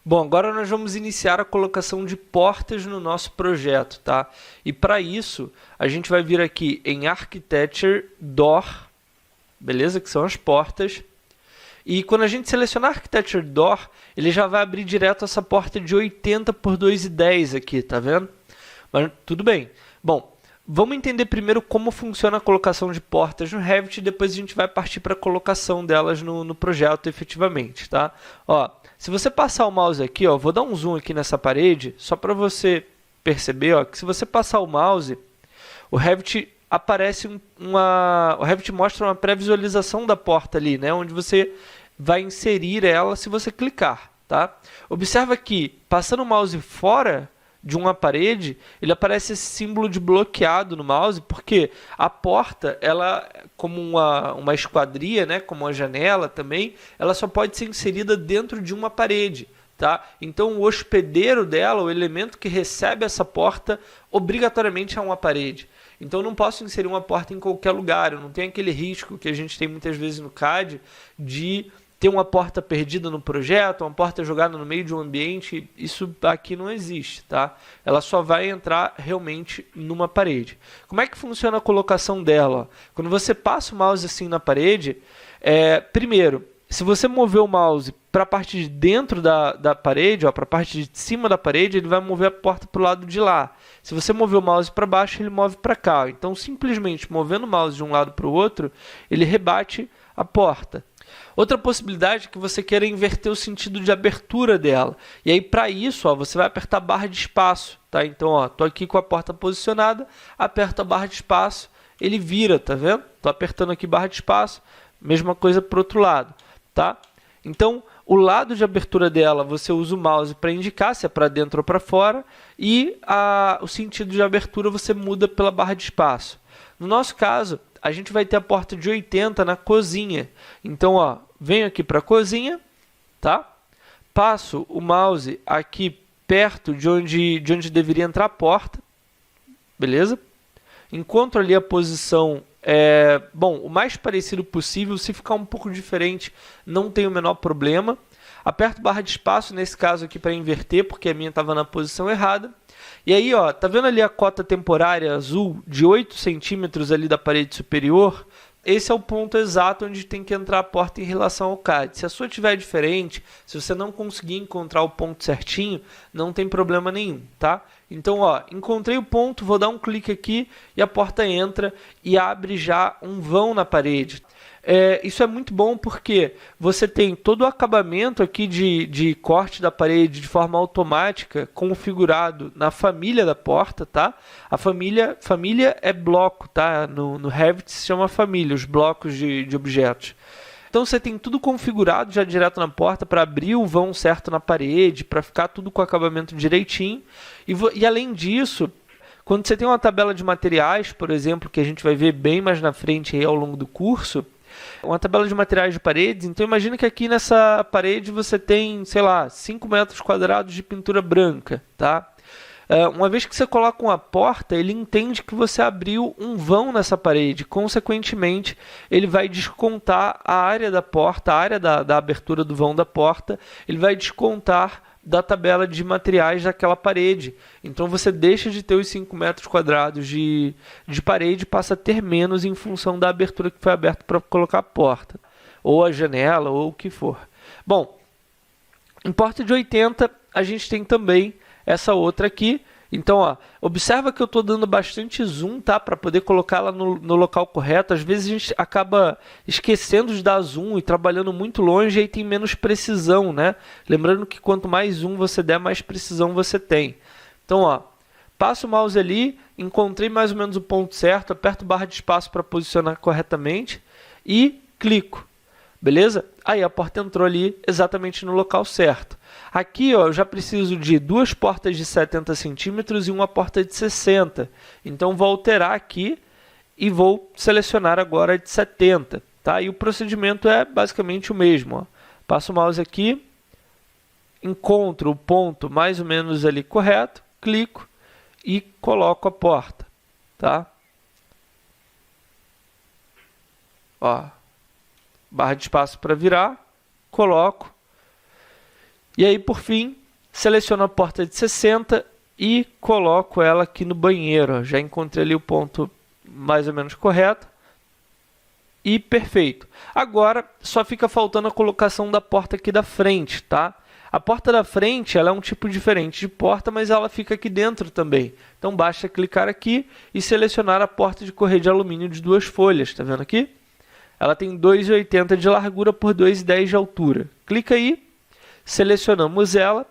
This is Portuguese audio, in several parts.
Bom, agora nós vamos iniciar a colocação de portas no nosso projeto, tá? E para isso, a gente vai vir aqui em Architecture Door, beleza? Que são as portas. E quando a gente selecionar Architecture Door, ele já vai abrir direto essa porta de 80 por 2,10 aqui, tá vendo? Mas tudo bem. Bom, vamos entender primeiro como funciona a colocação de portas no Revit e depois a gente vai partir para a colocação delas no projeto efetivamente, tá? Ó, se você passar o mouse aqui, ó, vou dar um zoom aqui nessa parede, só para você perceber, ó, que se você passar o mouse, o Revit o Revit mostra uma pré-visualização da porta ali, né, onde você vai inserir ela se você clicar, tá? Observa que, passando o mouse fora de uma parede, ele aparece esse símbolo de bloqueado no mouse, porque a porta, ela, como uma esquadria, né, como uma janela também, ela só pode ser inserida dentro de uma parede, tá? Então o hospedeiro dela, o elemento que recebe essa porta, obrigatoriamente é uma parede. Então eu não posso inserir uma porta em qualquer lugar, eu não tenho aquele risco que a gente tem muitas vezes no CAD de ter uma porta perdida no projeto, uma porta jogada no meio de um ambiente, isso aqui não existe, tá? Ela só vai entrar realmente numa parede. Como é que funciona a colocação dela? Quando você passa o mouse assim na parede, primeiro, se você mover o mouse para a parte de dentro da parede, para a parte de cima da parede, ele vai mover a porta para o lado de lá. Se você mover o mouse para baixo, ele move para cá. Então, simplesmente movendo o mouse de um lado para o outro, ele rebate a porta. Outra possibilidade é que você queira inverter o sentido de abertura dela. E aí, para isso, ó, você vai apertar a barra de espaço. Tá? Então, estou aqui com a porta posicionada, aperto a barra de espaço, ele vira, tá vendo? Estou apertando aqui barra de espaço, mesma coisa para o outro lado. Tá? Então, o lado de abertura dela, você usa o mouse para indicar se é para dentro ou para fora, e o sentido de abertura você muda pela barra de espaço. No nosso caso, a gente vai ter a porta de 80 na cozinha. Então, ó, venho aqui para a cozinha, tá? Passo o mouse aqui perto de onde deveria entrar a porta, beleza? Encontro ali a posição, o mais parecido possível. Se ficar um pouco diferente, não tem o menor problema. Aperto barra de espaço, nesse caso aqui, para inverter, porque a minha estava na posição errada. E aí, ó, tá vendo ali a cota temporária azul de 8 centímetros ali da parede superior? Esse é o ponto exato onde tem que entrar a porta em relação ao CAD. Se a sua estiver diferente, se você não conseguir encontrar o ponto certinho, não tem problema nenhum, tá? Então, ó, encontrei o ponto, vou dar um clique aqui e a porta entra e abre já um vão na parede. Isso é muito bom porque você tem todo o acabamento aqui de corte da parede de forma automática configurado na família da porta, tá? A família é bloco, tá? No Revit se chama família, os blocos de objetos. Então você tem tudo configurado já direto na porta para abrir o vão certo na parede, para ficar tudo com o acabamento direitinho. E além disso, quando você tem uma tabela de materiais, por exemplo, que a gente vai ver bem mais na frente aí ao longo do curso, uma tabela de materiais de paredes, então imagina que aqui nessa parede você tem, sei lá, 5 metros quadrados de pintura branca, tá? Uma vez que você coloca uma porta, ele entende que você abriu um vão nessa parede, consequentemente ele vai descontar a área da porta, a área da abertura do vão da porta, ele vai descontar da tabela de materiais daquela parede. Então você deixa de ter os 5 metros quadrados de parede e passa a ter menos em função da abertura que foi aberta para colocar a porta, ou a janela, ou o que for. Bom, em porta de 80 a gente tem também essa outra aqui. Então, ó, observa que eu estou dando bastante zoom, tá? Para poder colocá-la no local correto. Às vezes a gente acaba esquecendo de dar zoom e trabalhando muito longe e aí tem menos precisão, né? Lembrando que quanto mais zoom você der, mais precisão você tem. Então, ó, passo o mouse ali, encontrei mais ou menos o ponto certo, aperto barra de espaço para posicionar corretamente e clico. Beleza? Aí a porta entrou ali exatamente no local certo. Aqui, ó, eu já preciso de 2 portas de 70 centímetros e uma porta de 60. Então vou alterar aqui e vou selecionar agora a de 70. Tá? E o procedimento é basicamente o mesmo. Ó. Passo o mouse aqui, encontro o ponto mais ou menos ali correto, clico e coloco a porta. Tá? Ó. Barra de espaço para virar, coloco. E aí, por fim, Seleciono a porta de 60 e coloco ela aqui no banheiro. Ó. Já encontrei ali o ponto mais ou menos correto. E perfeito. Agora, só fica faltando a colocação da porta aqui da frente, tá? A porta da frente, ela é um tipo diferente de porta, mas ela fica aqui dentro também. Então, basta clicar aqui e selecionar a porta de correr de alumínio de 2 folhas, tá vendo aqui? Ela tem 2,80 de largura por 2,10 de altura. Clica aí, selecionamos ela,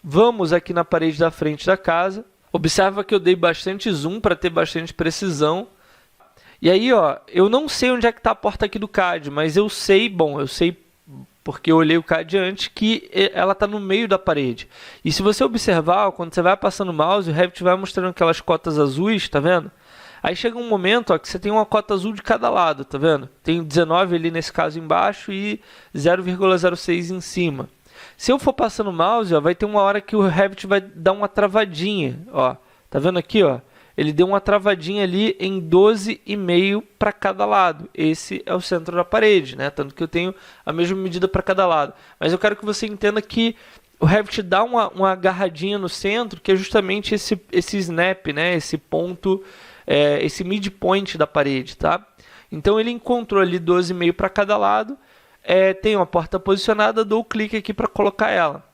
vamos aqui na parede da frente da casa. Observa que eu dei bastante zoom para ter bastante precisão. E aí, ó, eu não sei onde é que está a porta aqui do CAD, mas eu sei porque eu olhei o CAD antes, que ela está no meio da parede. E se você observar, ó, quando você vai passando o mouse, o Revit vai mostrando aquelas cotas azuis, tá vendo? Aí chega um momento, ó, que você tem uma cota azul de cada lado, tá vendo? Tem 19 ali nesse caso embaixo e 0,06 em cima. Se eu for passando o mouse, ó, vai ter uma hora que o Revit vai dar uma travadinha, ó. Tá vendo aqui, ó? Ele deu uma travadinha ali em 12,5 para cada lado. Esse é o centro da parede, né? Tanto que eu tenho a mesma medida para cada lado. Mas eu quero que você entenda que o Revit dá uma agarradinha no centro, que é justamente esse snap, né? Esse ponto, esse midpoint da parede, tá? Então ele encontrou ali 12,5 para cada lado. Tem uma porta posicionada, dou o clique aqui para colocar ela.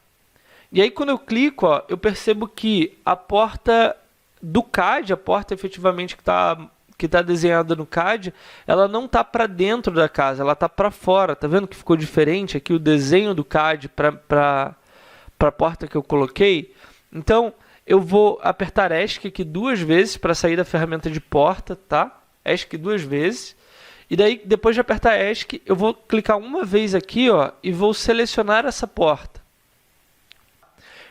E aí quando eu clico, ó, eu percebo que a porta do CAD, a porta efetivamente que está desenhada no CAD, ela não está para dentro da casa, ela está para fora. Tá vendo que ficou diferente aqui o desenho do CAD para a porta que eu coloquei? Então, eu vou apertar ESC aqui 2 vezes para sair da ferramenta de porta, tá? ESC 2 vezes. E daí, depois de apertar ESC, eu vou clicar uma vez aqui, ó, e vou selecionar essa porta.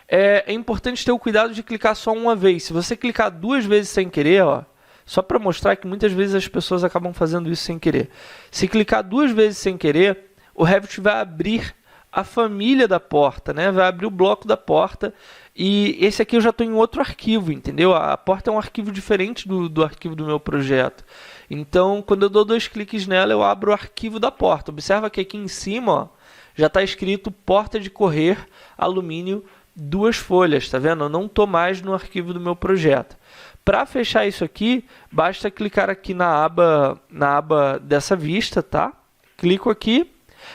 É importante ter o cuidado de clicar só uma vez. Se você clicar 2 vezes sem querer, ó, só para mostrar que muitas vezes as pessoas acabam fazendo isso sem querer. Se clicar 2 vezes sem querer, o Revit vai abrir a família da porta, né? Vai abrir o bloco da porta. E esse aqui eu já estou em outro arquivo, entendeu? A porta é um arquivo diferente do arquivo do meu projeto. Então, quando eu dou 2 cliques nela, eu abro o arquivo da porta. Observa que aqui em cima, ó, já está escrito porta de correr alumínio 2 folhas, tá vendo? Eu não estou mais no arquivo do meu projeto. Para fechar isso aqui, basta clicar aqui na aba dessa vista, tá? Clico aqui,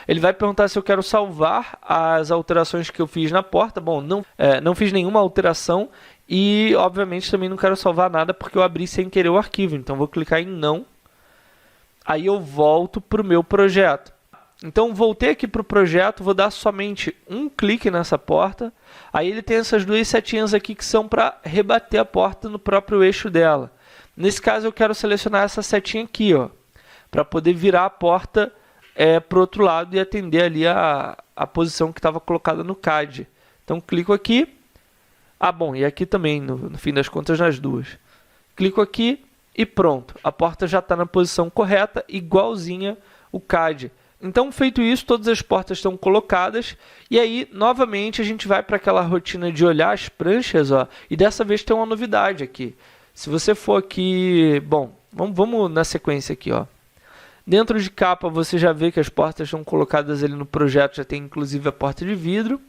ele vai perguntar se eu quero salvar as alterações que eu fiz na porta. Bom, não fiz nenhuma alteração e, obviamente, também não quero salvar nada porque eu abri sem querer o arquivo. Então, vou clicar em não. Aí eu volto para o meu projeto. Então, voltei aqui para o projeto, vou dar somente um clique nessa porta. Aí ele tem essas 2 setinhas aqui que são para rebater a porta no próprio eixo dela. Nesse caso, eu quero selecionar essa setinha aqui, ó, para poder virar a porta para o outro lado e atender ali a posição que estava colocada no CAD. Então, clico aqui. Bom, e aqui também, no fim das contas, nas duas. Clico aqui e pronto. A porta já está na posição correta, igualzinha o CAD. Então, feito isso, todas as portas estão colocadas. E aí, novamente, a gente vai para aquela rotina de olhar as pranchas. Ó, e dessa vez tem uma novidade aqui. Se você for aqui... Bom, vamos na sequência aqui. Ó. Dentro de capa, você já vê que as portas estão colocadas ali no projeto. Já tem, inclusive, a porta de vidro.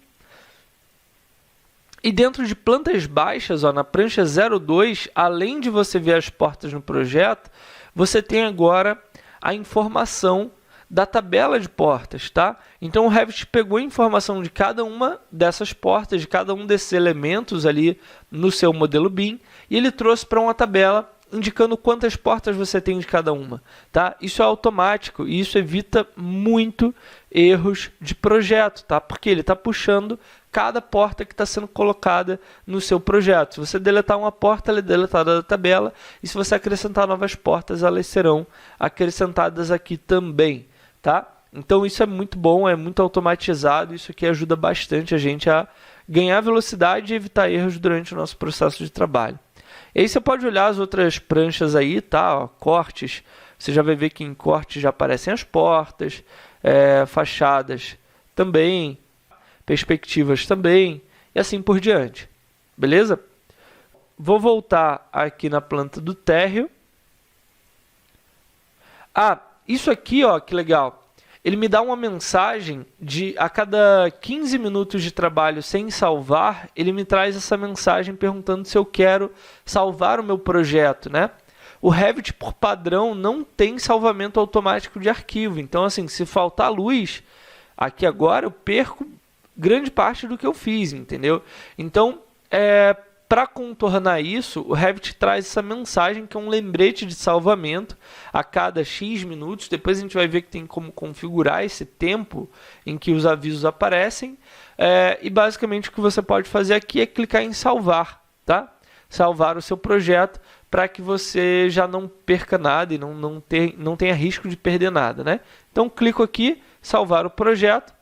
E dentro de plantas baixas, ó, na prancha 02, além de você ver as portas no projeto, você tem agora a informação da tabela de portas, tá? Então o Revit pegou a informação de cada uma dessas portas, de cada um desses elementos ali no seu modelo BIM, e ele trouxe para uma tabela indicando quantas portas você tem de cada uma, tá? Isso é automático e isso evita muito erros de projeto, tá? Porque ele está puxando cada porta que está sendo colocada no seu projeto. Se você deletar uma porta, ela é deletada da tabela, e se você acrescentar novas portas, elas serão acrescentadas aqui também. Tá? Então isso é muito bom, é muito automatizado, isso aqui ajuda bastante a gente a ganhar velocidade e evitar erros durante o nosso processo de trabalho. E aí você pode olhar as outras pranchas aí, tá? Ó, cortes, você já vai ver que em cortes já aparecem as portas, fachadas também, perspectivas também, e assim por diante. Beleza? Vou voltar aqui na planta do térreo. Isso aqui, ó, que legal. ele me dá uma mensagem de a cada 15 minutos de trabalho sem salvar, ele me traz essa mensagem perguntando se eu quero salvar o meu projeto, né? O Revit, por padrão, não tem salvamento automático de arquivo. Então, assim, se faltar luz, aqui agora eu perco grande parte do que eu fiz, entendeu? Então, para contornar isso, o Revit traz essa mensagem que é um lembrete de salvamento a cada X minutos. Depois a gente vai ver que tem como configurar esse tempo em que os avisos aparecem. E basicamente o que você pode fazer aqui é clicar em salvar, tá? Salvar o seu projeto para que você já não perca nada e não tenha risco de perder nada, né? Então clico aqui, salvar o projeto.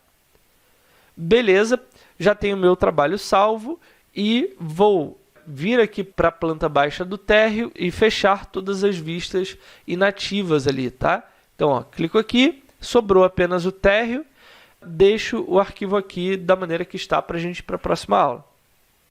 Beleza, já tenho o meu trabalho salvo e vou vir aqui para a planta baixa do térreo e fechar todas as vistas inativas ali, tá? Então, ó, clico aqui, sobrou apenas o térreo, deixo o arquivo aqui da maneira que está para a gente ir para a próxima aula.